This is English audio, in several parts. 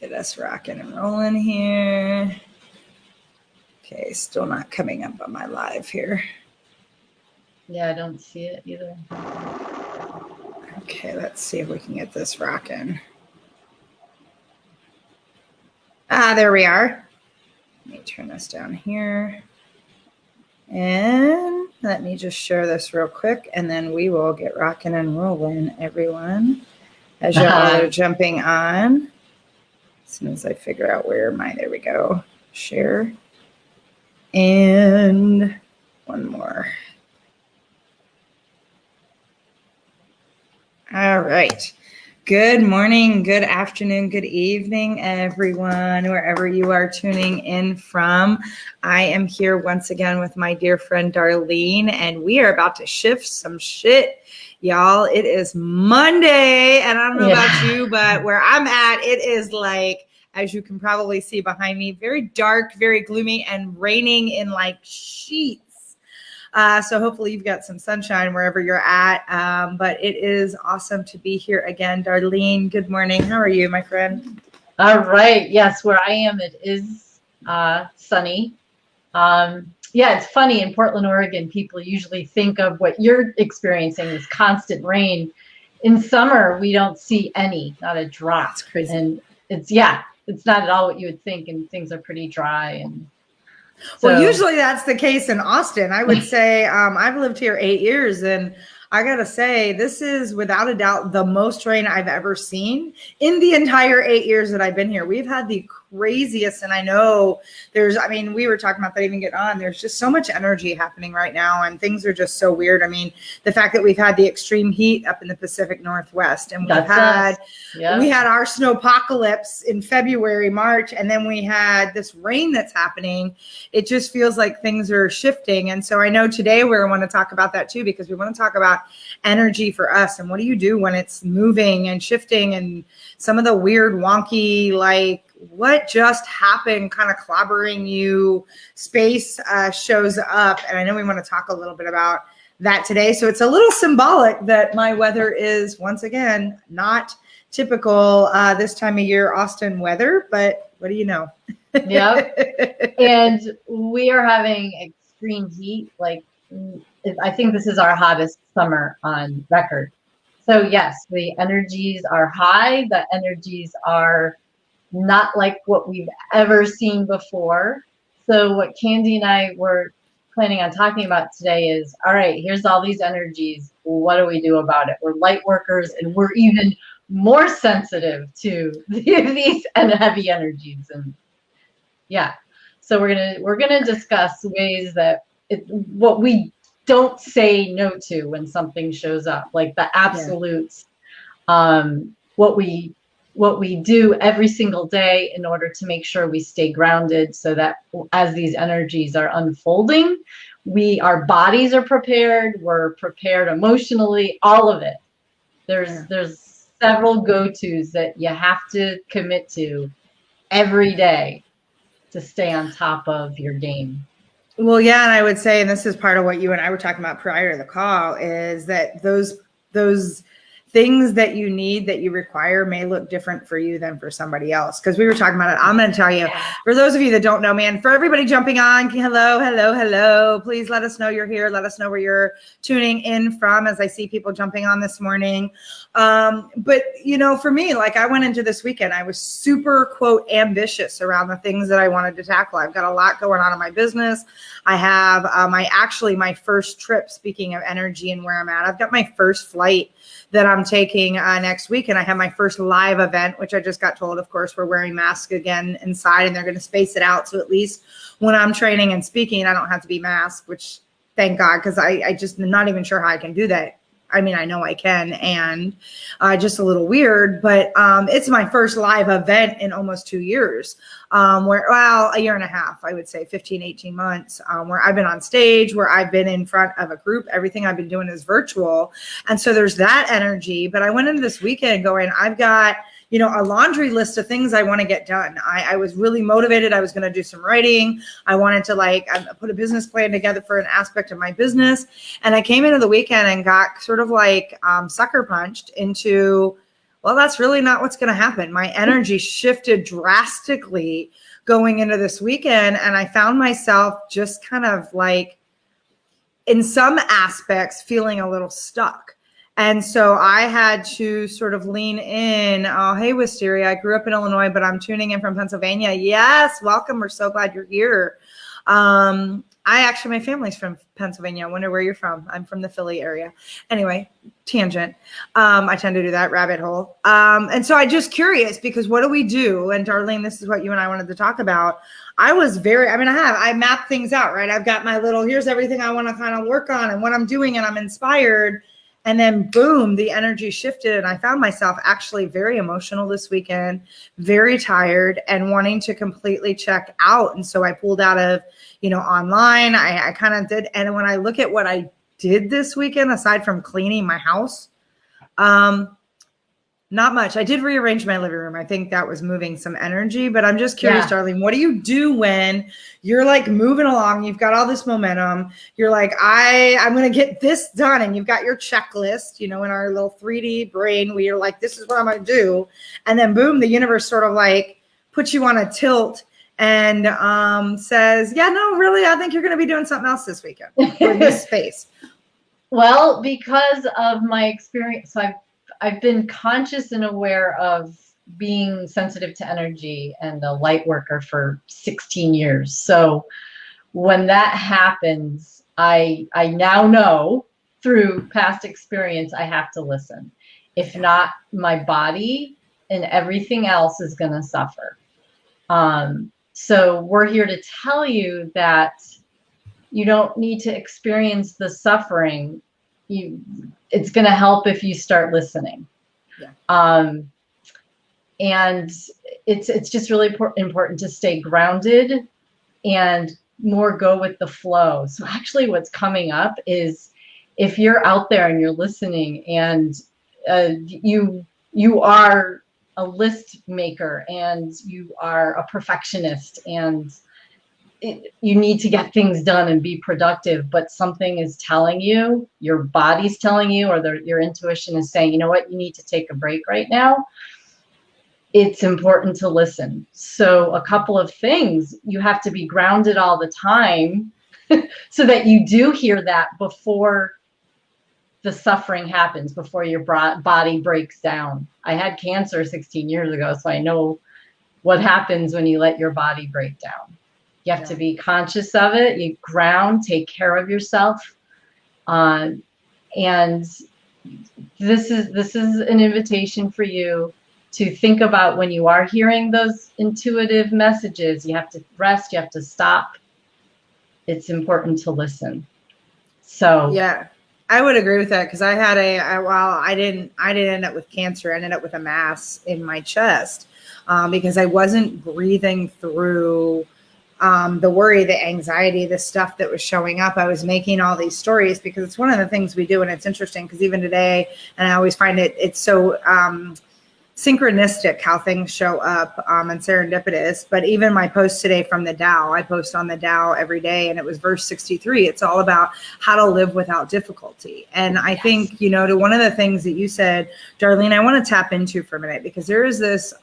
Get us rocking and rolling here. Okay, still not coming up on my live here. Yeah, I don't see it either. Okay, let's see if we can get this rocking. There we are. Let me turn this down here. And let me just share this real quick, and then we will get rocking and rolling, everyone, as y'all are jumping on. As soon as I figure out where there we go. Share. And one more. All right. Good morning, good afternoon, good evening, everyone, wherever you are tuning in from. I am here once again with my dear friend Darlene, and we are about to shift some shit, y'all. It is Monday, and I don't know about you, but where I'm at, it is like, as you can probably see behind me, very dark, very gloomy, and raining in like sheets. So hopefully you've got some sunshine wherever you're at. But it is awesome to be here again. Darlene, good morning. How are you, my friend? All right. Yes, where I am, it is sunny. Yeah, it's funny. In Portland, Oregon, people usually think of what you're experiencing as constant rain. In summer, we don't see any, not a drop. That's crazy. And it's not at all what you would think. And things are pretty dry. And so, well, usually that's the case in Austin. I would say I've lived here 8 years, and I got to say, this is without a doubt the most rain I've ever seen in the entire 8 years that I've been here. We've had the craziest, and I know we were talking about that even getting on. There's just so much energy happening right now, and things are just so weird. I mean, the fact that we've had the extreme heat up in the Pacific Northwest, and we had our snowpocalypse in February, March, and then we had this rain that's happening. It just feels like things are shifting. And so I know today we want to talk about that too, because we want to talk about energy for us and what do you do when it's moving and shifting, and some of the weird, wonky, like what just happened kind of clobbering you space shows up. And I know we want to talk a little bit about that today. So it's a little symbolic that my weather is once again not typical this time of year Austin weather, but what do you know? Yep. And we are having extreme heat. Like, I think this is our hottest summer on record. So yes, the energies are high. The energies are not like what we've ever seen before. So what Candy and I were planning on talking about today is, all right, here's all these energies. What do we do about it? We're light workers, and we're even more sensitive to these heavy energies. And yeah, so we're gonna discuss ways that what we don't say no to when something shows up, like the absolutes, what we do every single day in order to make sure we stay grounded, so that as these energies are unfolding, our bodies are prepared, we're prepared emotionally, all of it. There's several go-tos that you have to commit to every day to stay on top of your game. Well, yeah, and I would say, and this is part of what you and I were talking about prior to the call, is that those things that you need, that you require, may look different for you than for somebody else. Because we were talking about it. I'm going to tell you, for those of you that don't know, man, for everybody jumping on, hello. Please let us know you're here. Let us know where you're tuning in from, as I see people jumping on this morning. But, for me, like, I went into this weekend, I was super, quote, ambitious around the things that I wanted to tackle. I've got a lot going on in my business. I have my first trip, speaking of energy and where I'm at. I've got my first flight that I'm taking next week, and I have my first live event, which I just got told, of course, we're wearing masks again inside, and they're going to space it out. So at least when I'm training and speaking, I don't have to be masked, which thank God, because I just am not even sure how I can do that. I mean, I know I can, and just a little weird, but it's my first live event in almost 2 years, a year and a half, I would say 15, 18 months, where I've been on stage, where I've been in front of a group. Everything I've been doing is virtual. And so there's that energy. But I went into this weekend going, I've got, a laundry list of things I want to get done. I was really motivated. I was going to do some writing. I wanted to put a business plan together for an aspect of my business. And I came into the weekend and got sort of sucker punched into well, that's really not what's going to happen. My energy shifted drastically going into this weekend. And I found myself just kind of like, in some aspects, feeling a little stuck. And so I had to sort of lean in. Oh, hey, Wisteria. I grew up in Illinois, but I'm tuning in from Pennsylvania. Yes, welcome. We're so glad you're here. My family's from Pennsylvania. I wonder where you're from. I'm from the Philly area. Anyway, tangent. I tend to do that rabbit hole. And so I'm just curious, because what do we do? And Darlene, this is what you and I wanted to talk about. I map things out, right? I've got my little, here's everything I want to kind of work on and what I'm doing, and I'm inspired. And then boom, the energy shifted. And I found myself actually very emotional this weekend, very tired and wanting to completely check out. And so I pulled out of, online. I kind of did. And when I look at what I did this weekend, aside from cleaning my house, not much. I did rearrange my living room. I think that was moving some energy, but I'm just curious, Darlene, what do you do when you're like moving along? You've got all this momentum. You're like, I'm going to get this done. And you've got your checklist, in our little 3D brain where you're like, this is what I'm going to do. And then boom, the universe sort of like puts you on a tilt and says, yeah, no, really, I think you're going to be doing something else this weekend or in this space. Well, because of my experience, so I've been conscious and aware of being sensitive to energy and a light worker for 16 years. So when that happens, I now know through past experience, I have to listen. If not, my body and everything else is going to suffer. So we're here to tell you that you don't need to experience the suffering. It's going to help if you start listening. Yeah. And it's just really important to stay grounded and more go with the flow. So actually what's coming up is if you're out there and you're listening and you are a list maker and you are a perfectionist and you need to get things done and be productive, but something is telling you, your body's telling you, or your intuition is saying, you know what, you need to take a break right now. It's important to listen. So a couple of things, you have to be grounded all the time so that you do hear that before the suffering happens, before your body breaks down. I had cancer 16 years ago, so I know what happens when you let your body break down. You have to be conscious of it. You ground, take care of yourself. And this is an invitation for you to think about when you are hearing those intuitive messages. You have to rest, you have to stop. It's important to listen. So yeah, I would agree with that, because I had I didn't end up with cancer. I ended up with a mass in my chest because I wasn't breathing through the worry, the anxiety, the stuff that was showing up. I was making all these stories because it's one of the things we do. And it's interesting because even today, and I always find it's so synchronistic how things show up and serendipitous. But even my post today from the Tao, I post on the Tao every day, and it was verse 63. It's all about how to live without difficulty. And I think, to one of the things that you said, Darlene, I want to tap into for a minute, because there is this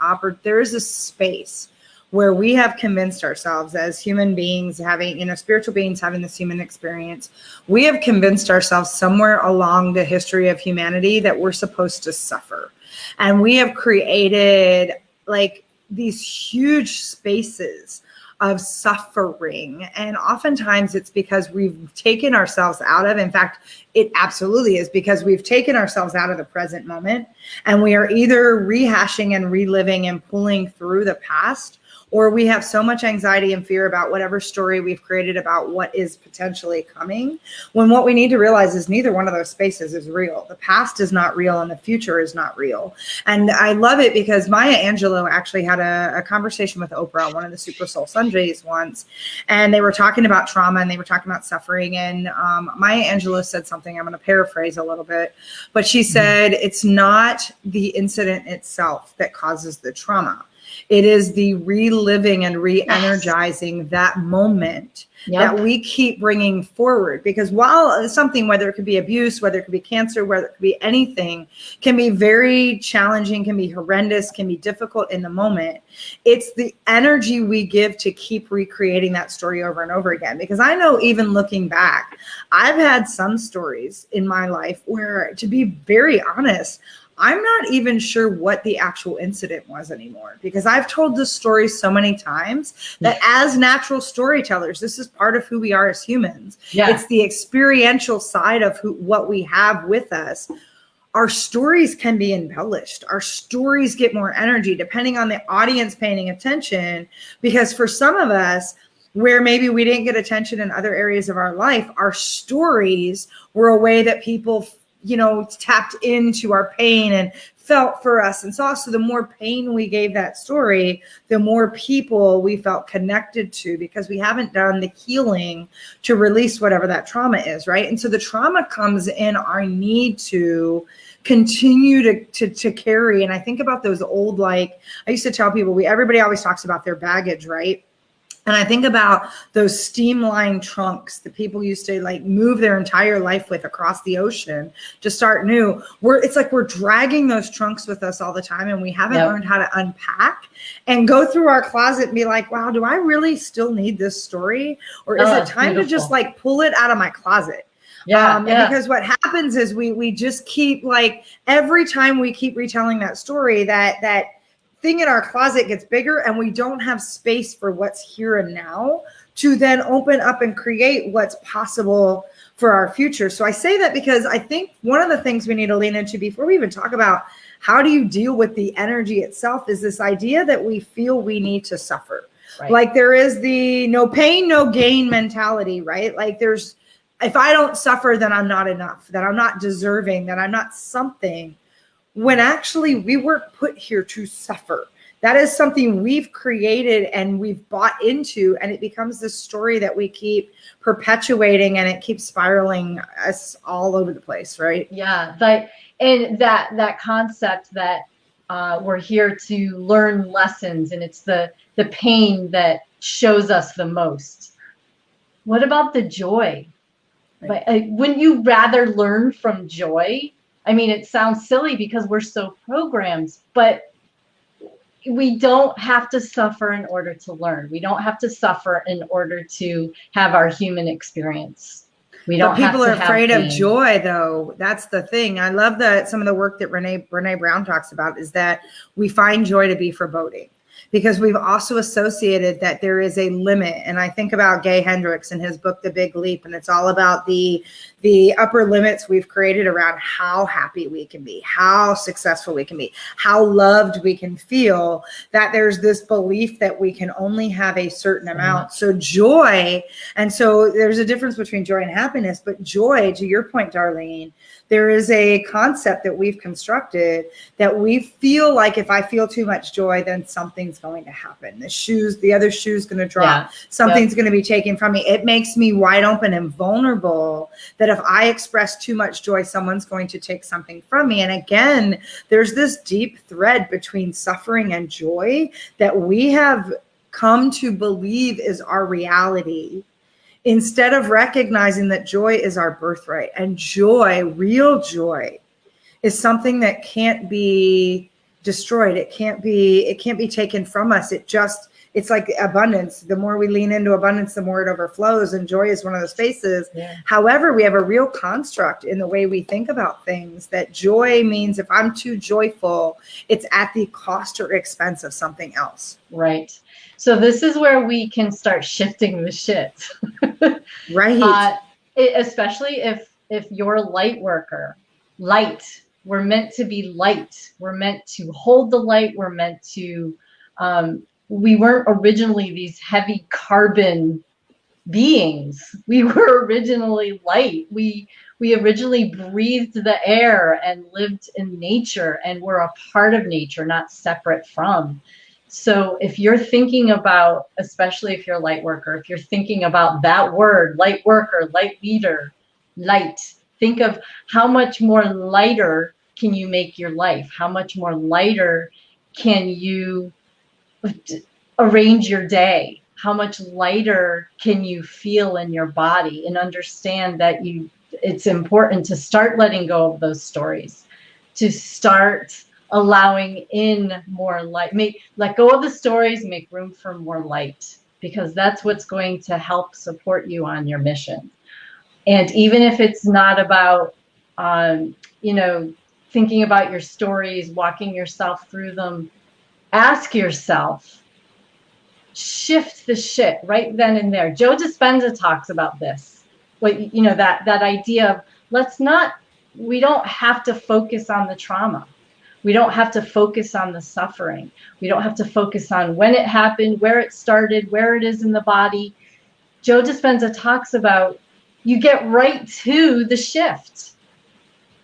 space where we have convinced ourselves as human beings having, spiritual beings having this human experience, we have convinced ourselves somewhere along the history of humanity that we're supposed to suffer. And we have created like these huge spaces of suffering. And oftentimes it's because we've taken ourselves out of, in fact, it absolutely is because we've taken ourselves out of the present moment. And we are either rehashing and reliving and pulling through the past, or we have so much anxiety and fear about whatever story we've created about what is potentially coming, when what we need to realize is neither one of those spaces is real. The past is not real and the future is not real. And I love it because Maya Angelou actually had a conversation with Oprah on one of the Super Soul Sundays once, and they were talking about trauma and they were talking about suffering. And Maya Angelou said something, I'm going to paraphrase a little bit, but she said, it's not the incident itself that causes the trauma. It is the reliving and re-energizing that moment that we keep bringing forward. Because while something, whether it could be abuse, whether it could be cancer, whether it could be anything, can be very challenging, can be horrendous, can be difficult in the moment, it's the energy we give to keep recreating that story over and over again. Because I know, even looking back, I've had some stories in my life where, to be very honest, I'm not even sure what the actual incident was anymore, because I've told this story so many times that as natural storytellers, this is part of who we are as humans. It's the experiential side of what we have with us. Our stories can be embellished. Our stories get more energy depending on the audience paying attention, because for some of us, where maybe we didn't get attention in other areas of our life, our stories were a way that people tapped into our pain and felt for us and saw. So the more pain we gave that story, the more people we felt connected to, because we haven't done the healing to release whatever that trauma is, right? And so the trauma comes in our need to continue to carry. And I think about those old, I used to tell people, everybody always talks about their baggage, right? And I think about those steam-lined trunks that people used to move their entire life with across the ocean to start new. It's like we're dragging those trunks with us all the time, and we haven't learned how to unpack and go through our closet and be like, wow, do I really still need this story? Or is it time to just pull it out of my closet? Because what happens is we just keep every time we keep retelling that story, that thing in our closet gets bigger, and we don't have space for what's here and now to then open up and create what's possible for our future. So I say that because I think one of the things we need to lean into before we even talk about how do you deal with the energy itself is this idea that we feel we need to suffer. Right. There is the no pain, no gain mentality, right? If I don't suffer, then I'm not enough, that I'm not deserving, that I'm not something. When actually we weren't put here to suffer. That is something we've created and we've bought into, and it becomes this story that we keep perpetuating, and it keeps spiraling us all over the place, right? Yeah, and that concept that we're here to learn lessons, and it's the pain that shows us the most. What about the joy? Right. But wouldn't you rather learn from joy? I mean, it sounds silly because we're so programmed, but we don't have to suffer in order to learn. We don't have to suffer in order to have our human experience. We don't. But people are afraid of joy, though. That's the thing. I love that some of the work that Brene Brown talks about is that we find joy to be foreboding, because we've also associated that there is a limit. And I think about Gay Hendricks and his book, The Big Leap, and it's all about the upper limits we've created around how happy we can be, how successful we can be, how loved we can feel, that there's this belief that we can only have a certain amount. So joy, and so there's a difference between joy and happiness, but joy, to your point, Darlene, there is a concept that we've constructed that we feel like if I feel too much joy, then something's going to happen. The other shoe's going to drop. Something's going to be taken from me. It makes me wide open and vulnerable that if I express too much joy, someone's going to take something from me. And again, there's this deep thread between suffering and joy that we have come to believe is our reality, instead of recognizing that joy is our birthright. And joy, real joy, is something that can't be destroyed. It can't be taken from us. It's like abundance. The more we lean into abundance, the more it overflows. And joy is one of those spaces. Yeah. However, we have a real construct in the way we think about things that joy means if I'm too joyful, it's at the cost or expense of something else. Right. So this is where we can start shifting the shit. Right. Especially if you're a light worker. Light. We're meant to be light. We're meant to hold the light. We're meant to, we weren't originally these heavy carbon beings. We were originally light. We originally breathed the air and lived in nature, and we're a part of nature, not separate from. So if you're thinking about, especially if you're a light worker, if you're thinking about that word, light worker, light leader, light, think of how much more lighter can you make your life? How much more lighter can you arrange your day? how much lighter can you feel in your body, and understand that it's important to start letting go of those stories, to start allowing in more light. Let go of the stories, make room for more light, because that's what's going to help support you on your mission. And even if it's not about, thinking about your stories, walking yourself through them, ask yourself, shift the shit right then and there. Joe Dispenza talks about this. That idea of we don't have to focus on the trauma. We don't have to focus on the suffering. We don't have to focus on when it happened, where it started, where it is in the body. Joe Dispenza talks about, you get right to the shift.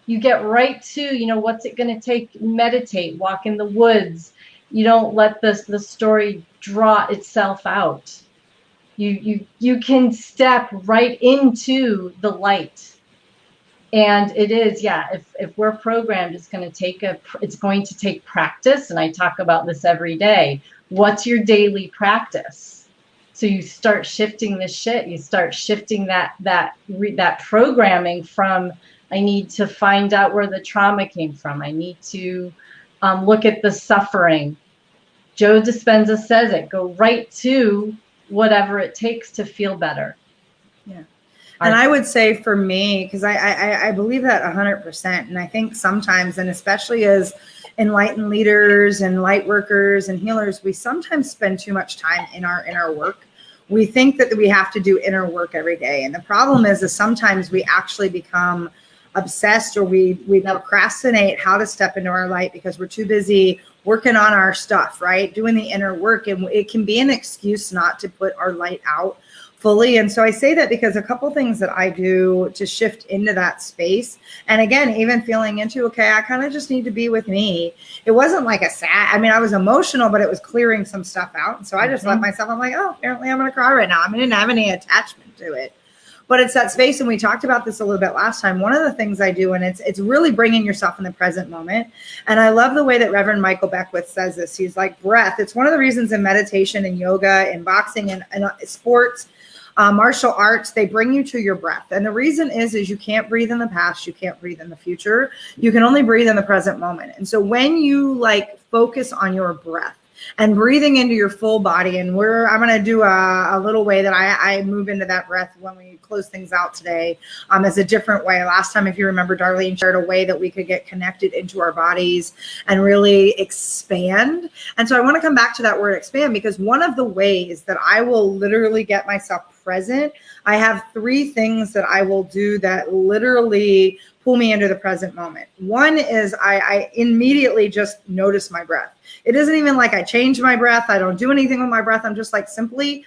You get right to, what's it going to take? Meditate, walk in the woods. You don't let the story draw itself out. You can step right into the light. And it is, if we're programmed, it's going to take practice. And I talk about this every day. What's your daily practice? So you start shifting the shit. You start shifting that programming from, I need to find out where the trauma came from. I need to look at the suffering. Joe Dispenza says it. Go right to whatever it takes to feel better. Yeah. And I would say for me, because I believe that 100%. And I think sometimes, and especially as enlightened leaders and light workers and healers, we sometimes spend too much time in our inner work. We think that we have to do inner work every day. And the problem is sometimes we actually become obsessed, or we procrastinate how to step into our light because we're too busy working on our stuff, right? Doing the inner work. And it can be an excuse not to put our light out fully. And so I say that because a couple things that I do to shift into that space. And again, even feeling into, okay, I kind of just need to be with me. It wasn't like I was emotional, but it was clearing some stuff out. And so I just let myself, I'm like, oh, apparently I'm going to cry right now. I didn't have any attachment to it. But it's that space, and we talked about this a little bit last time. One of the things I do, and it's really bringing yourself in the present moment. And I love the way that Reverend Michael Beckwith says this. He's like, breath. It's one of the reasons in meditation and yoga and boxing and sports, martial arts, they bring you to your breath. And the reason is you can't breathe in the past. You can't breathe in the future. You can only breathe in the present moment. And so when you focus on your breath, and breathing into your full body. And I'm going to do a little way that I move into that breath when we close things out today. As a different way. Last time, if you remember, Darlene shared a way that we could get connected into our bodies and really expand. And so I want to come back to that word expand, because one of the ways that I will literally get myself present, I have 3 things that I will do that literally pull me into the present moment. One is I immediately just notice my breath. It isn't even like I change my breath. I don't do anything with my breath. I'm just simply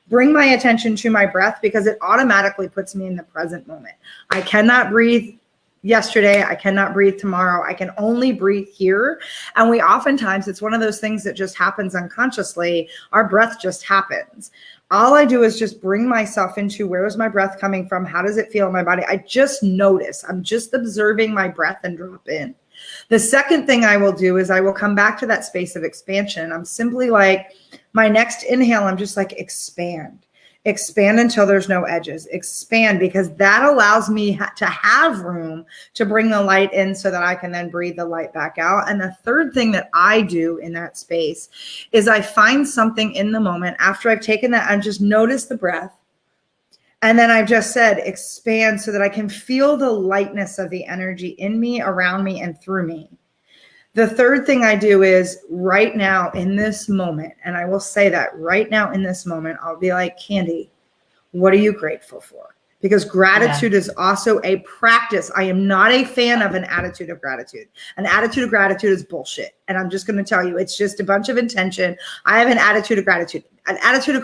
bring my attention to my breath, because it automatically puts me in the present moment. I cannot breathe yesterday. I cannot breathe tomorrow. I can only breathe here. And we oftentimes, it's one of those things that just happens unconsciously. Our breath just happens. All I do is just bring myself into, where is my breath coming from? How does it feel in my body? I just notice. I'm just observing my breath and drop in. The second thing I will do is I will come back to that space of expansion. I'm simply my next inhale, I'm just expand. Expand until there's no edges. Expand, because that allows me to have room to bring the light in so that I can then breathe the light back out. And the third thing that I do in that space is I find something in the moment after I've taken that and just notice the breath. And then I've just said expand, so that I can feel the lightness of the energy in me, around me, and through me. The third thing I do is right now in this moment, and I will say that right now in this moment, I'll be like, Candy, what are you grateful for? Because gratitude is also a practice. I am not a fan of an attitude of gratitude. An attitude of gratitude is bullshit. And I'm just going to tell you, it's just a bunch of intention. I have an attitude of gratitude. An attitude of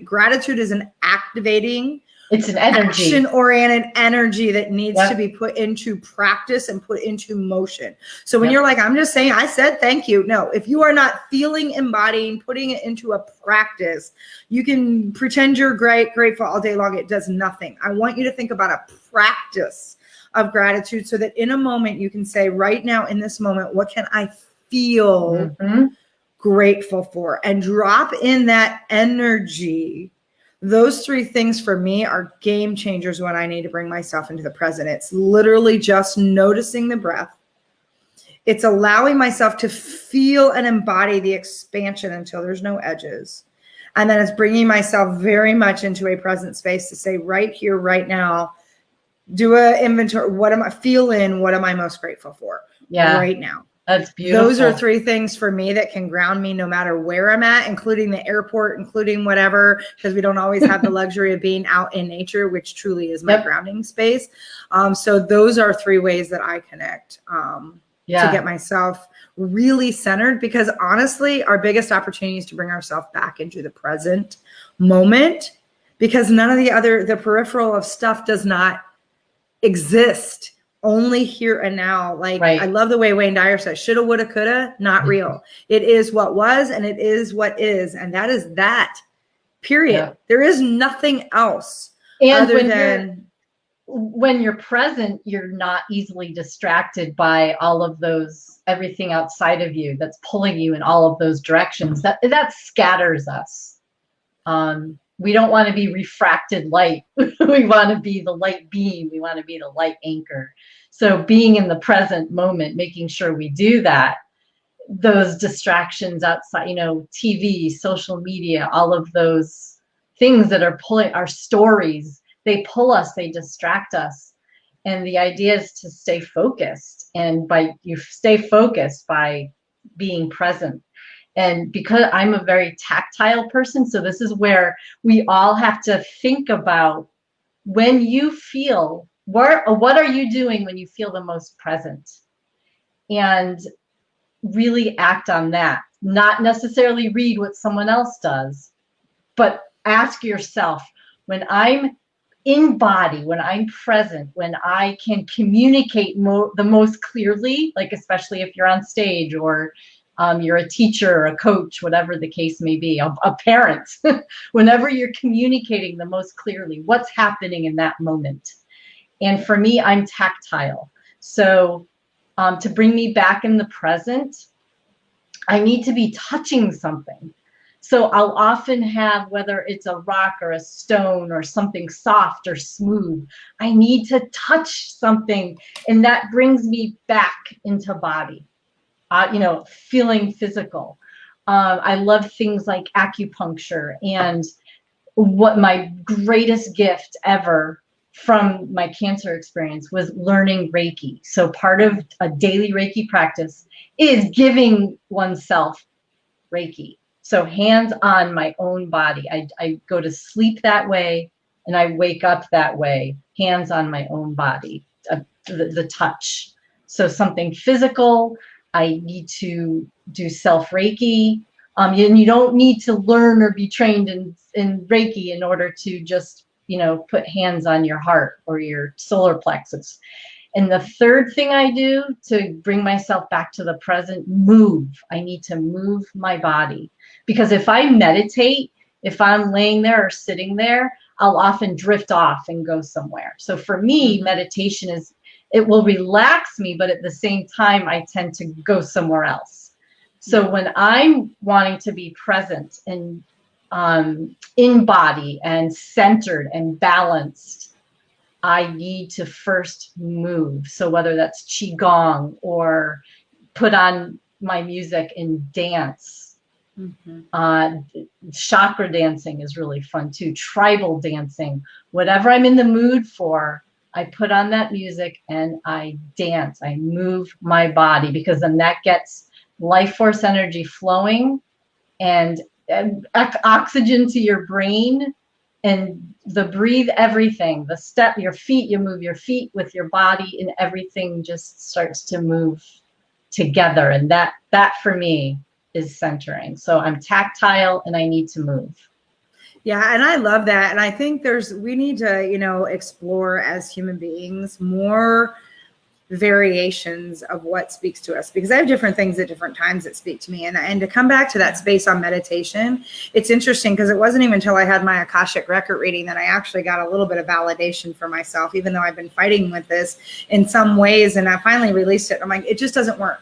gratitude is an activating, it's an energy, action-oriented energy that needs to be put into practice and put into motion. So when you're like, I'm just saying, I said thank you. No, if you are not feeling, embodying, putting it into a practice, you can pretend you're grateful all day long. It does nothing. I want you to think about a practice of gratitude, so that in a moment you can say, right now in this moment, what can I feel grateful for, and drop in that energy. Those three things for me are game changers when I need to bring myself into the present. It's literally just noticing the breath. It's allowing myself to feel and embody the expansion until there's no edges. And then it's bringing myself very much into a present space to say, right here, right now, do a inventory. What am I feeling? What am I most grateful for right now? That's beautiful. Those are three things for me that can ground me no matter where I'm at, including the airport, including whatever, because we don't always have the luxury of being out in nature, which truly is my grounding space. So those are three ways that I connect to get myself really centered, because honestly, our biggest opportunity is to bring ourselves back into the present moment, because none of the peripheral of stuff does not exist. Only here and now. Like, I love the way Wayne Dyer says, shoulda, woulda, coulda, not real. It is what was, and it is what is. And that is that, period. Yeah. There is nothing else and when you're present, you're not easily distracted by all of those, everything outside of you that's pulling you in all of those directions. That scatters us. We don't want to be refracted light. We want to be the light beam. We want to be the light anchor. So being in the present moment, making sure we do that, those distractions outside, TV, social media, all of those things that are pulling our stories, they pull us, they distract us. And the idea is to stay focused. And you stay focused by being present. And because I'm a very tactile person, so this is where we all have to think about when you feel, what are you doing when you feel the most present? And really act on that. Not necessarily read what someone else does, but ask yourself, when I'm in body, when I'm present, when I can communicate the most clearly, like especially if you're on stage or you're a teacher or a coach, whatever the case may be, a parent, whenever you're communicating the most clearly, what's happening in that moment. And for me, I'm tactile. So to bring me back in the present, I need to be touching something. So I'll often have, whether it's a rock or a stone or something soft or smooth, I need to touch something. And that brings me back into body. Feeling physical. I love things like acupuncture, and what my greatest gift ever from my cancer experience was learning Reiki. So part of a daily Reiki practice is giving oneself Reiki. So hands on my own body. I go to sleep that way and I wake up that way, hands on my own body, the touch. So something physical. I need to do self-Reiki. And you don't need to learn or be trained in Reiki in order to just, put hands on your heart or your solar plexus. And the third thing I do to bring myself back to the present, move. I need to move my body. Because if I meditate, if I'm laying there or sitting there, I'll often drift off and go somewhere. So for me, meditation it will relax me, but at the same time, I tend to go somewhere else. So when I'm wanting to be present and in body and centered and balanced, I need to first move. So whether that's Qigong or put on my music and dance. Chakra dancing is really fun too. Tribal dancing, whatever I'm in the mood for, I put on that music and I dance. I move my body, because then that gets life force energy flowing and oxygen to your brain, and breathe everything. The step, your feet, you move your feet with your body, and everything just starts to move together. And that for me is centering. So I'm tactile and I need to move. Yeah, and I love that. And I think we need to, explore as human beings more variations of what speaks to us, because I have different things at different times that speak to me. And to come back to that space on meditation, it's interesting because it wasn't even until I had my Akashic record reading that I actually got a little bit of validation for myself, even though I've been fighting with this in some ways. And I finally released it. I'm like, it just doesn't work.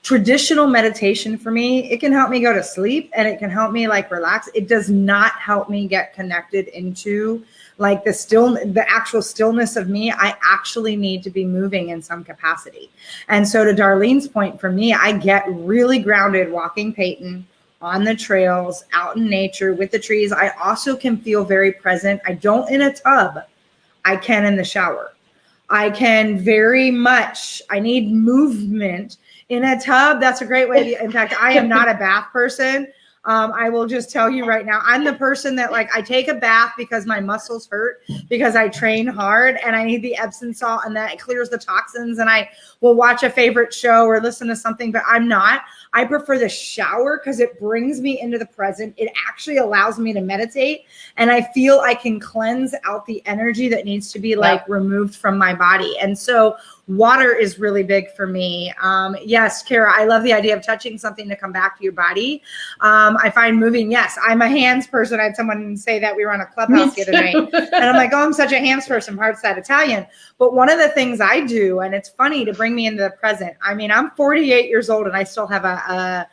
traditional meditation for me, it can help me go to sleep and it can help me like relax. It does not help me get connected into like the actual stillness of me. I actually need to be moving in some capacity. And so to Darlene's point, for me, I get really grounded walking Peyton on the trails, out in nature with the trees. I also can feel very present. I don't in a tub. I can in the shower. I can very much, I need movement in a tub. That's a great way. In fact, I am not a bath person. I will just tell you right now, I'm the person that like, I take a bath because my muscles hurt because I train hard and I need the Epsom salt and that clears the toxins, and I will watch a favorite show or listen to something, but I prefer the shower because it brings me into the present. It actually allows me to meditate, and I feel I can cleanse out the energy that needs to be like removed from my body. And so water is really big for me. Yes, Kara, I love the idea of touching something to come back to your body. I find moving, yes, I'm a hands person. I had someone say that we were on a clubhouse the other night. And I'm like, oh, I'm such a hands person, parts that Italian. But one of the things I do, and it's funny to bring me into the present. I mean, I'm 48 years old and I still have a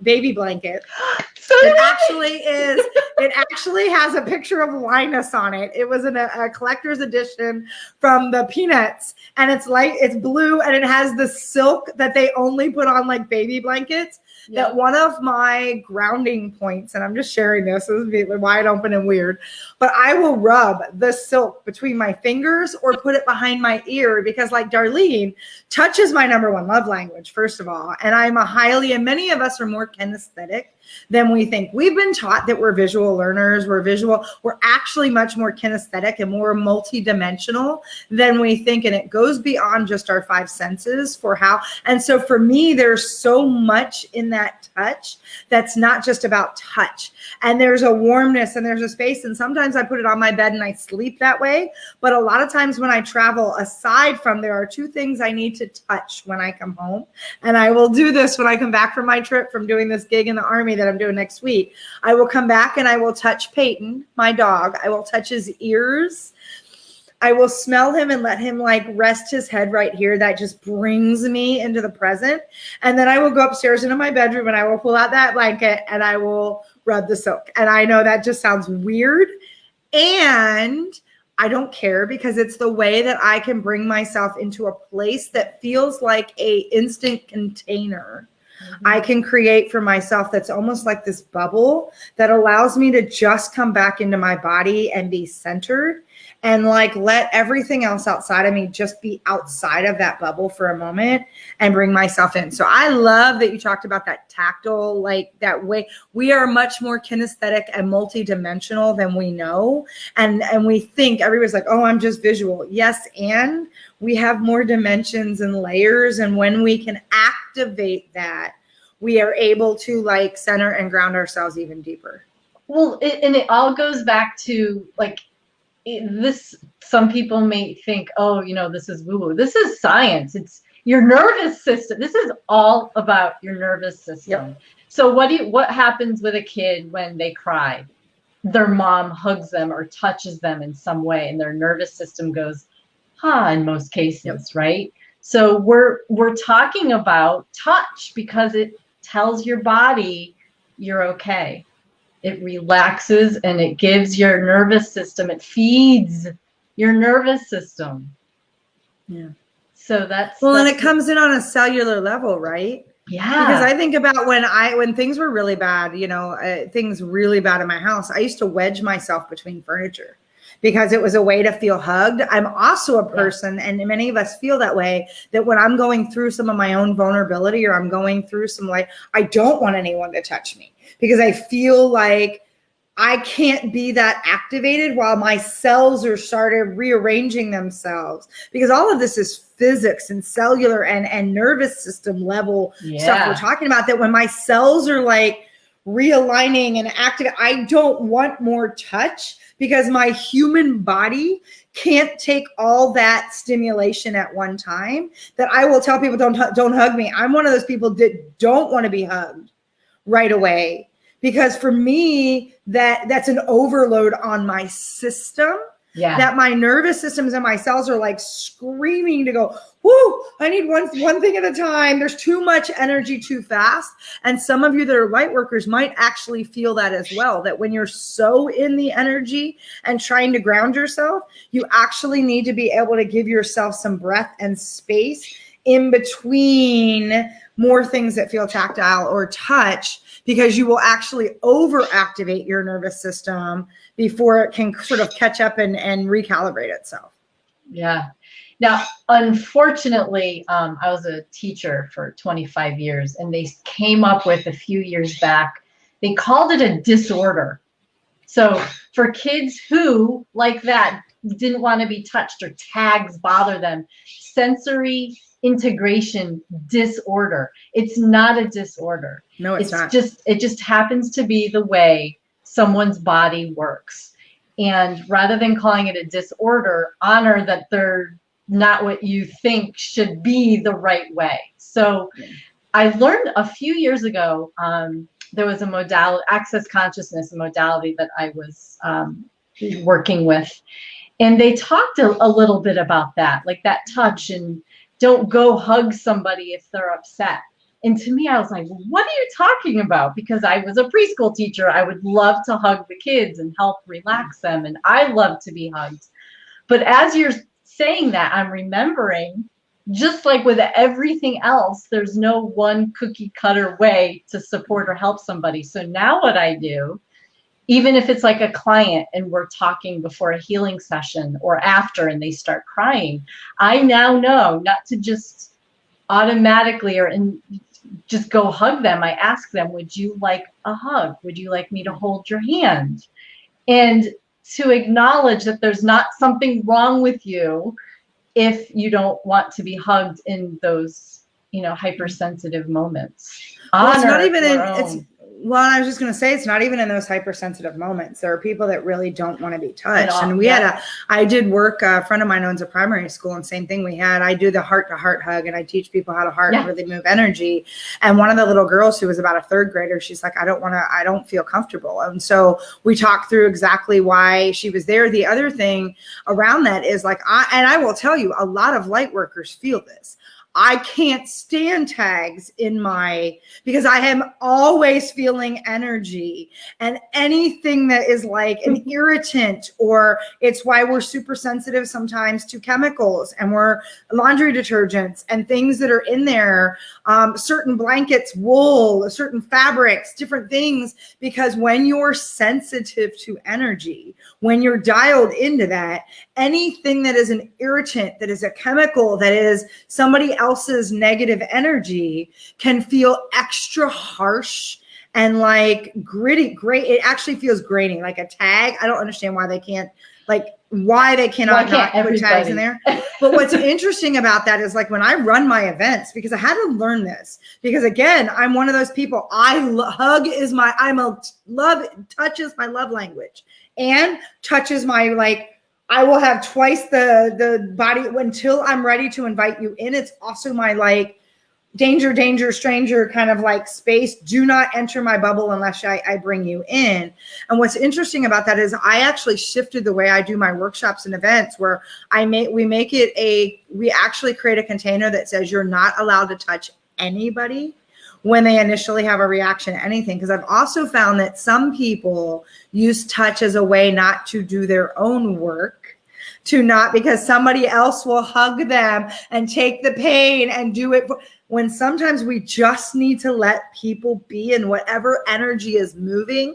baby blanket. So it actually has a picture of Linus on it. It was a collector's edition from the Peanuts, and it's blue, and it has the silk that they only put on like baby blankets. Yeah. That one of my grounding points, and I'm just sharing this is wide open and weird, but I will rub the silk between my fingers or put it behind my ear because like Darlene, touch is my number one love language, first of all. And and many of us are more kinesthetic than we think. We've been taught that we're visual learners, we're actually much more kinesthetic and more multidimensional than we think. And it goes beyond just our five senses and so for me, there's so much in that touch that's not just about touch. And there's a warmness and there's a space. And sometimes I put it on my bed and I sleep that way. But a lot of times when I travel, aside from there are two things I need to touch when I come home. And I will do this when I come back from my trip from doing this gig in the Army that I'm doing next week. I will come back and I will touch Peyton, my dog. I will touch his ears. I will smell him and let him like rest his head right here. That just brings me into the present. And then I will go upstairs into my bedroom and I will pull out that blanket and I will rub the silk. And I know that just sounds weird. And I don't care because it's the way that I can bring myself into a place that feels like a instant container. I can create for myself that's almost like this bubble that allows me to just come back into my body and be centered and like let everything else outside of me just be outside of that bubble for a moment and bring myself in. So I love that you talked about that tactile, like that way. We are much more kinesthetic and multidimensional than we know. And we think everybody's like, oh, I'm just visual. Yes. And we have more dimensions and layers. And when we can activate that, we are able to like center and ground ourselves even deeper. Well, it all goes back to like, some people may think, oh, this is woo-woo. This is science. It's your nervous system. This is all about your nervous system. Yep. So what happens with a kid when they cry? Their mom hugs them or touches them in some way, and their nervous system goes, in most cases, yep. Right? So we're talking about touch because it tells your body you're okay. It relaxes and it gives your nervous system, it feeds your nervous system. Yeah. So that's and it comes in on a cellular level, right? Yeah. Because I think about when things were really bad, things really bad in my house, I used to wedge myself between furniture because it was a way to feel hugged. I'm also a person, and many of us feel that way, that when I'm going through some of my own vulnerability or I'm going through I don't want anyone to touch me because I feel like I can't be that activated while my cells are started rearranging themselves, because all of this is physics and cellular and nervous system level stuff we're talking about, that when my cells are like realigning and active, I don't want more touch because my human body can't take all that stimulation at one time. That I will tell people, don't hug me. I'm one of those people that don't want to be hugged right away, because for me, that's an overload on my system Yeah. that my nervous systems and my cells are like screaming to go, whoo, I need one thing at a time. There's too much energy too fast. And some of you that are light workers might actually feel that as well, that when you're so in the energy and trying to ground yourself, you actually need to be able to give yourself some breath and space in between more things that feel tactile or touch, because you will actually overactivate your nervous system before it can sort of catch up and recalibrate itself. Yeah. Now, unfortunately, I was a teacher for 25 years, and they came up with a few years back, they called it a disorder. So for kids who, like that, didn't want to be touched or tags bother them, sensory integration disorder. It's not a disorder. No, it's not. It just happens to be the way someone's body works. And rather than calling it a disorder, honor that they're not what you think should be the right way. So I learned a few years ago, there was a modality, access consciousness, a modality that I was working with. And they talked a little bit about that, like that touch, and don't go hug somebody if they're upset. And to me, I was like, what are you talking about? Because I was a preschool teacher. I would love to hug the kids and help relax them. And I love to be hugged. But as you're saying that, I'm remembering, just like with everything else, there's no one cookie cutter way to support or help somebody. So now what I do, even if it's like a client and we're talking before a healing session or after and they start crying, I now know not to just automatically just go hug them. I ask them, would you like a hug? Would you like me to hold your hand? And to acknowledge that there's not something wrong with you if you don't want to be hugged in those, hypersensitive moments. Well, it's not even I was just going to say, it's not even in those hypersensitive moments. There are people that really don't want to be touched. And I did work, a friend of mine owns a primary school, and same thing I do the heart to heart hug, and I teach people how to really move energy. And one of the little girls who was about a third grader, she's like, I don't feel comfortable. And so we talked through exactly why she was there. The other thing around that is I will tell you, a lot of light workers feel this. I can't stand tags because I am always feeling energy, and anything that is like an irritant, or it's why we're super sensitive sometimes to chemicals, and we're laundry detergents and things that are in there, certain blankets, wool, certain fabrics, different things, because when you're sensitive to energy, when you're dialed into that, anything that is an irritant, that is a chemical, that is somebody else's negative energy, can feel extra harsh and like gritty. It actually feels grating, like a tag. I don't understand why they can't, why they cannot not put tags in there. But what's interesting about that is, like, when I run my events, because I had to learn this, because again, I'm one of those people, touch is my love language, and touch is my, I will have twice the body until I'm ready to invite you in. It's also my danger, stranger kind of space. Do not enter my bubble unless I bring you in. And what's interesting about that is I actually shifted the way I do my workshops and events, where we actually create a container that says you're not allowed to touch anybody when they initially have a reaction to anything. Because I've also found that some people use touch as a way not to do their own work, because somebody else will hug them and take the pain and do it, when sometimes we just need to let people be in whatever energy is moving.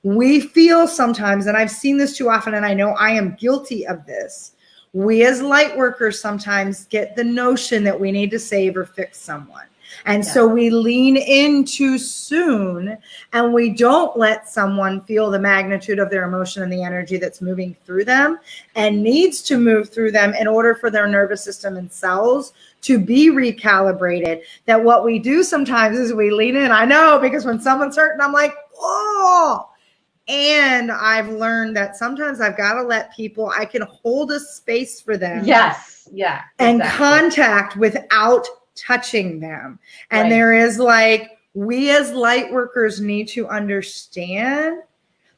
We feel sometimes, and I've seen this too often, and I know I am guilty of this, we as light workers sometimes get the notion that we need to save or fix someone. And so we lean in too soon, and we don't let someone feel the magnitude of their emotion and the energy that's moving through them and needs to move through them in order for their nervous system and cells to be recalibrated. That what we do sometimes is we lean in. I know, because when someone's hurting, I'm like, oh. And I've learned that sometimes I've got to let people, I can hold a space for them. Yes. Yeah. And contact without touching them. And there is we as light workers need to understand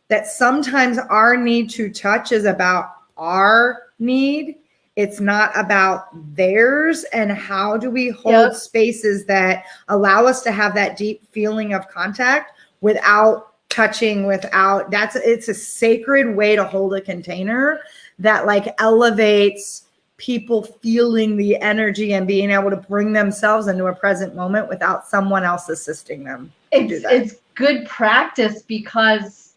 that sometimes our need to touch is about our need. It's not about theirs. And how do we hold spaces that allow us to have that deep feeling of contact without touching, it's a sacred way to hold a container that like elevates people feeling the energy and being able to bring themselves into a present moment without someone else assisting them. It's good practice because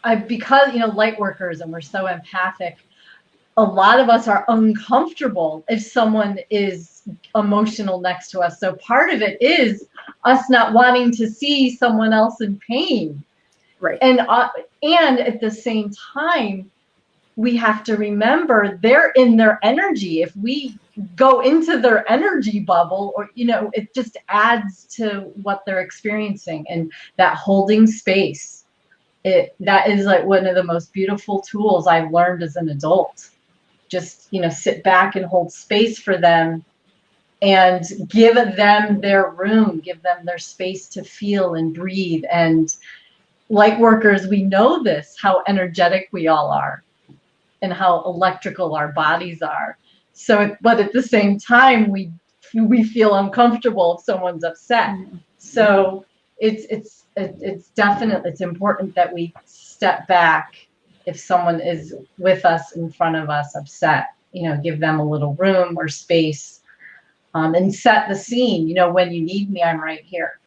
light workers, and we're so empathic, a lot of us are uncomfortable if someone is emotional next to us. So part of it is us not wanting to see someone else in pain. Right. And at the same time, we have to remember they're in their energy. If we go into their energy bubble, or, it just adds to what they're experiencing. And that holding space, that is like one of the most beautiful tools I've learned as an adult. Just, sit back and hold space for them and give them their room, give them their space to feel and breathe. And light workers, we know this, how energetic we all are and how electrical our bodies are. So, but at the same time, we feel uncomfortable if someone's upset. Mm-hmm. So it's definitely, it's important that we step back if someone is with us, in front of us, upset, give them a little room or space, and set the scene. When you need me, I'm right here.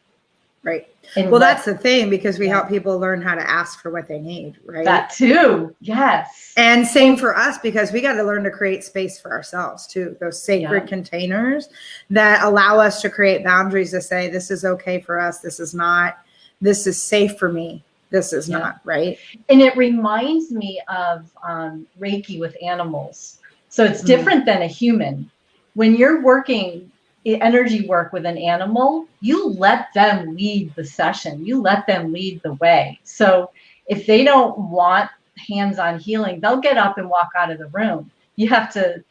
Right. Well, that's the thing, because we help people learn how to ask for what they need, right? That too. Yes. And same for us, because we got to learn to create space for ourselves too. Those sacred containers that allow us to create boundaries to say, this is okay for us. This is not, this is safe for me. This is not, right? And it reminds me of Reiki with animals. So it's different than a human. When you're working energy work with an animal, you let them lead the session. You let them lead the way. So if they don't want hands-on healing, they'll get up and walk out of the room. You have to,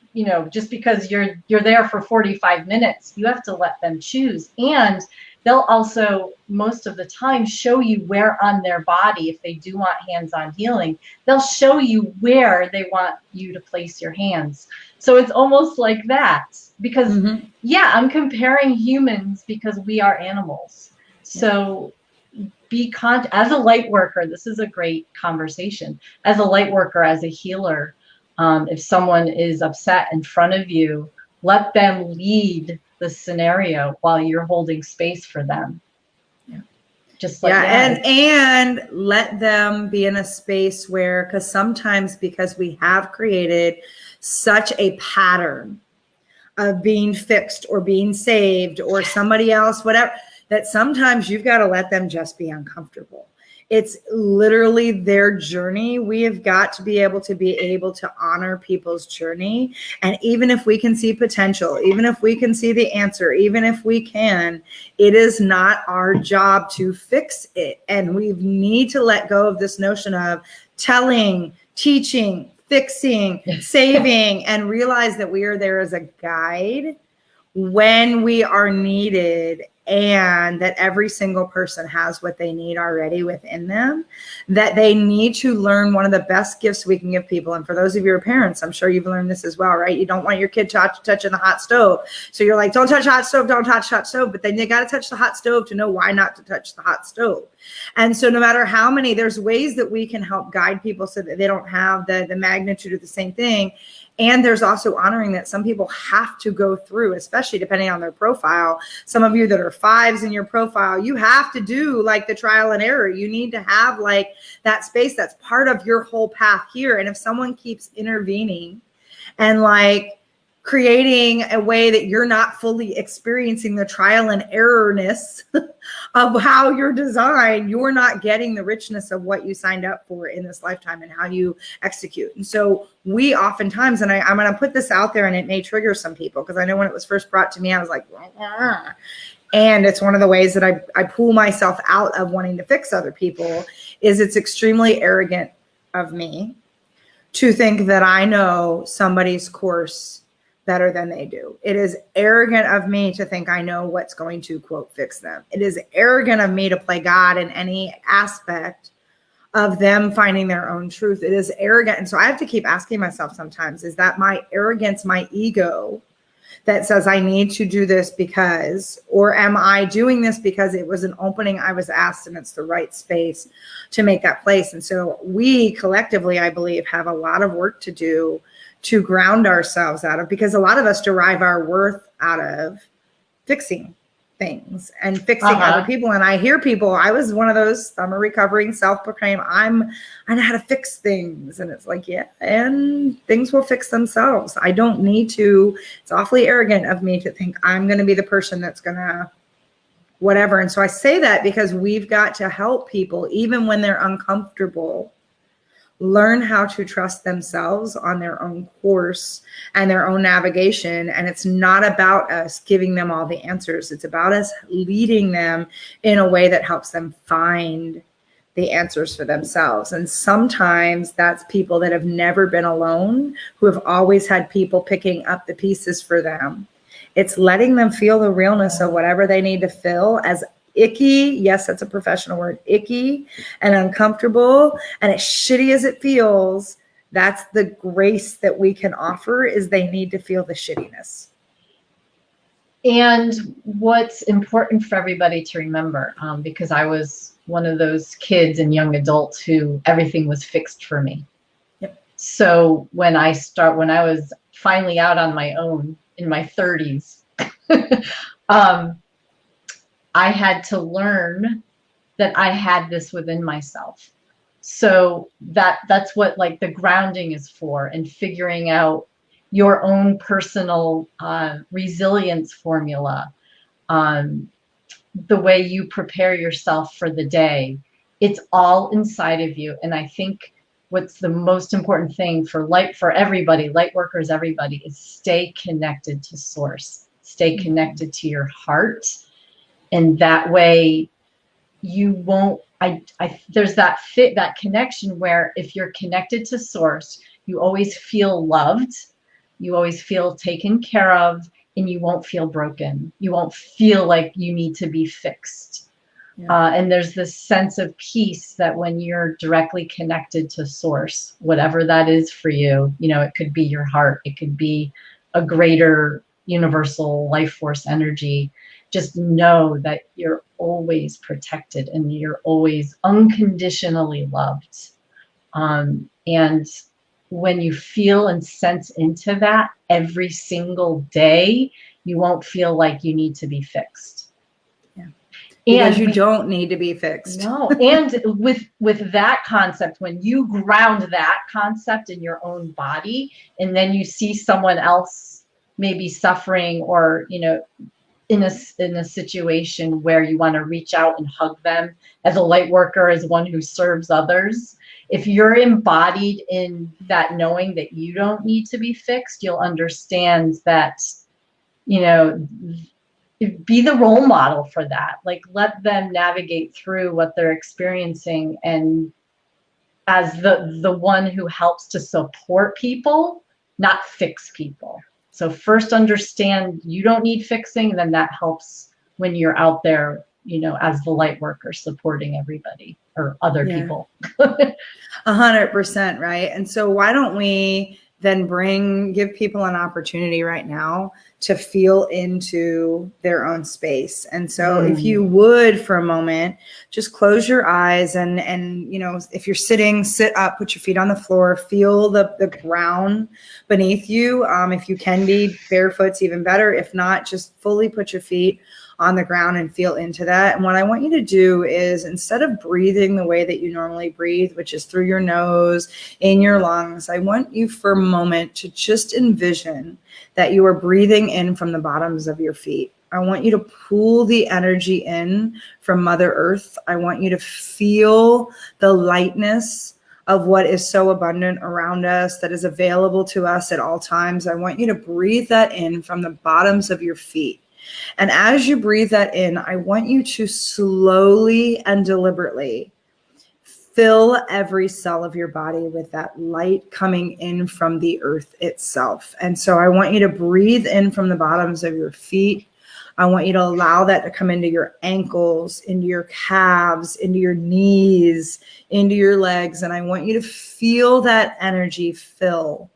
just because you're there for 45 minutes, you have to let them choose. And they'll also, most of the time, show you where on their body, if they do want hands-on healing, they'll show you where they want you to place your hands. So it's almost like that, because I'm comparing humans because we are animals. So as a light worker, this is a great conversation. As a light worker, as a healer, if someone is upset in front of you, let them lead the scenario while you're holding space for them. Just like that. And let them be in a space where, because we have created such a pattern of being fixed or being saved or somebody else, whatever, that sometimes you've got to let them just be uncomfortable. It's literally their journey. We have got to be able to honor people's journey. And even if we can see potential, even if we can see the answer, even if we can, it is not our job to fix it. And we need to let go of this notion of telling, teaching, fixing, saving, and realize that we are there as a guide when we are needed, and that every single person has what they need already within them, that they need to learn. One of the best gifts we can give people, and for those of your parents, I'm sure you've learned this as well, right? You don't want your kid touching the hot stove. So you're like, don't touch hot stove, don't touch hot stove. But then you got to touch the hot stove to know why not to touch the hot stove. And so no matter how many, there's ways that we can help guide people so that they don't have the magnitude of the same thing. And there's also honoring that some people have to go through, especially depending on their profile. Some of you that are 5s in your profile, you have to do like the trial and error. You need to have like that space that's part of your whole path here. And if someone keeps intervening and like creating a way that you're not fully experiencing the trial and errorness of how you're designed, you're not getting the richness of what you signed up for in this lifetime and how you execute. And so we oftentimes, and I'm going to put this out there and it may trigger some people, because I know when it was first brought to me, I was like, and it's one of the ways that I pull myself out of wanting to fix other people, is it's extremely arrogant of me to think that I know somebody's course better than they do. It is arrogant of me to think I know what's going to, quote, fix them. It is arrogant of me to play God in any aspect of them finding their own truth. It is arrogant. And so I have to keep asking myself sometimes, is that my arrogance, my ego that says I need to do this because, or am I doing this because it was an opening I was asked and it's the right space to make that place? And so we collectively, I believe, have a lot of work to do to ground ourselves out of, because a lot of us derive our worth out of fixing things and fixing other people. And I hear people, I was one of those, I'm a recovering self-proclaimed, I know how to fix things. And it's like, yeah, and things will fix themselves. I don't need to, it's awfully arrogant of me to think I'm going to be the person that's going to whatever. And so I say that because we've got to help people, even when they're uncomfortable, learn how to trust themselves on their own course and their own navigation. And it's not about us giving them all the answers. It's about us leading them in a way that helps them find the answers for themselves. And sometimes that's people that have never been alone, who have always had people picking up the pieces for them. It's letting them feel the realness of whatever they need to feel, as icky, yes, that's a professional word, icky and uncomfortable and as shitty as it feels. That's the grace that we can offer, is they need to feel the shittiness. And what's important for everybody to remember, because I was one of those kids and young adults who everything was fixed for me. Yep. So when I was finally out on my own in my 30s, I had to learn that I had this within myself. So that's what like the grounding is for, and figuring out your own personal resilience formula, the way you prepare yourself for the day. It's all inside of you. And I think what's the most important thing for everybody, light workers, everybody, is stay connected to source, stay connected to your heart. And that way you won't, there's that connection where if you're connected to source, you always feel loved, you always feel taken care of, and you won't feel broken. You won't feel like you need to be fixed. Yeah. And there's this sense of peace that when you're directly connected to source, whatever that is for you, it could be your heart, it could be a greater universal life force energy. Just know that you're always protected and you're always unconditionally loved. And when you feel and sense into that every single day, you won't feel like you need to be fixed. Yeah. Because you don't need to be fixed. No. And with that concept, when you ground that concept in your own body, and then you see someone else maybe suffering, or, in a situation where you want to reach out and hug them, as a light worker, as one who serves others, if you're embodied in that knowing that you don't need to be fixed, you'll understand that, be the role model for that. Like, let them navigate through what they're experiencing, and as the one who helps to support people, not fix people. So first understand you don't need fixing, and then that helps when you're out there, as the light worker supporting everybody or other people. 100%, right? And so why don't we then give people an opportunity right now to feel into their own space. And so if you would, for a moment, just close your eyes and if you're sitting, sit up, put your feet on the floor, feel the ground beneath you. If you can be barefoot's even better. If not, just fully put your feet on the ground and feel into that. And what I want you to do is, instead of breathing the way that you normally breathe, which is through your nose, in your lungs, I want you for a moment to just envision that you are breathing in from the bottoms of your feet. I want you to pull the energy in from Mother Earth. I want you to feel the lightness of what is so abundant around us, that is available to us at all times. I want you to breathe that in from the bottoms of your feet. And as you breathe that in, I want you to slowly and deliberately fill every cell of your body with that light coming in from the earth itself. And so I want you to breathe in from the bottoms of your feet. I want you to allow that to come into your ankles, into your calves, into your knees, into your legs. And I want you to feel that energy fill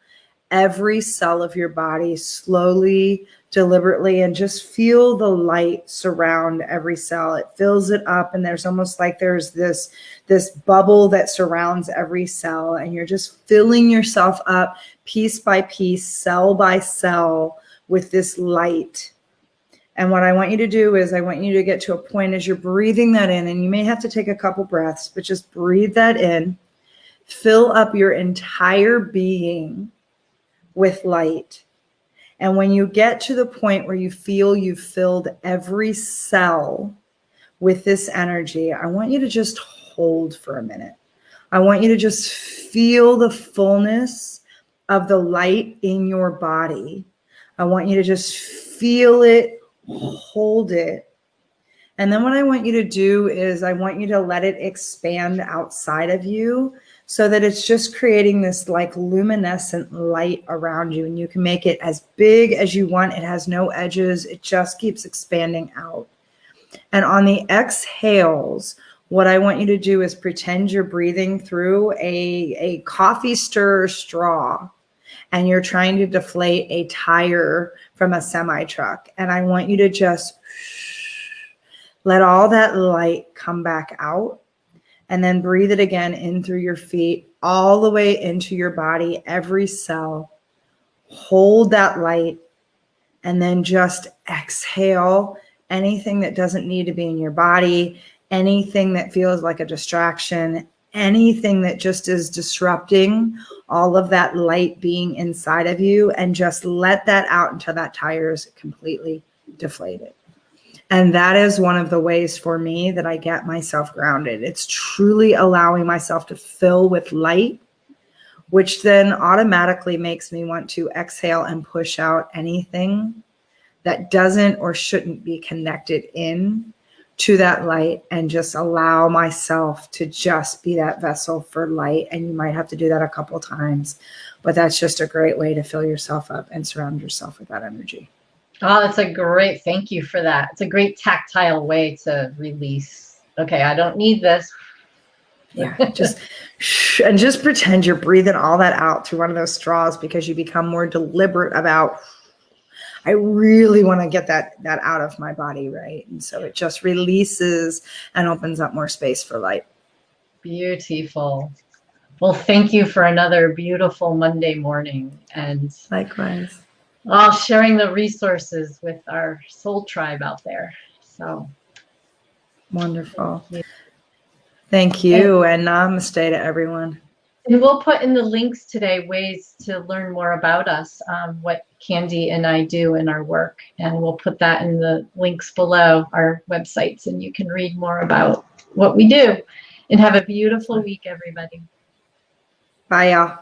every cell of your body slowly, deliberately, and just feel the light surround every cell. It fills it up, and there's almost like there's this bubble that surrounds every cell, and you're just filling yourself up piece by piece, cell by cell, with this light. And what I want you to do is I want you to get to a point as you're breathing that in, and you may have to take a couple breaths, but just breathe that in, fill up your entire being with light. And when you get to the point where you feel you've filled every cell with this energy, I want you to just hold for a minute. I want you to just feel the fullness of the light in your body. I want you to just feel it, hold it. And then what I want you to do is I want you to let it expand outside of you, so that it's just creating this like luminescent light around you, and you can make it as big as you want. It has no edges. It just keeps expanding out. And on the exhales, what I want you to do is pretend you're breathing through a coffee stirrer straw, and you're trying to deflate a tire from a semi truck. And I want you to just let all that light come back out. And then breathe it again in through your feet, all the way into your body, every cell. Hold that light, and then just exhale anything that doesn't need to be in your body, anything that feels like a distraction, anything that just is disrupting all of that light being inside of you, and just let that out until that tire is completely deflated. And that is one of the ways for me that I get myself grounded. It's truly allowing myself to fill with light, which then automatically makes me want to exhale and push out anything that doesn't or shouldn't be connected in to that light, and just allow myself to just be that vessel for light. And you might have to do that a couple times, but that's just a great way to fill yourself up and surround yourself with that energy. Oh, that's a great, thank you for that. It's a great tactile way to release. Okay, I don't need this. Yeah, just and just pretend you're breathing all that out through one of those straws, because you become more deliberate about, I really want to get that out of my body, right? And so it just releases and opens up more space for light. Beautiful. Well, thank you for another beautiful Monday morning. And Likewise. Sharing the resources with our soul tribe out there. So wonderful. Thank you, and namaste to everyone. And we'll put in the links today ways to learn more about us, what Candy and I do in our work. And we'll put that in the links below our websites, and you can read more about what we do. And have a beautiful week, everybody. Bye, y'all.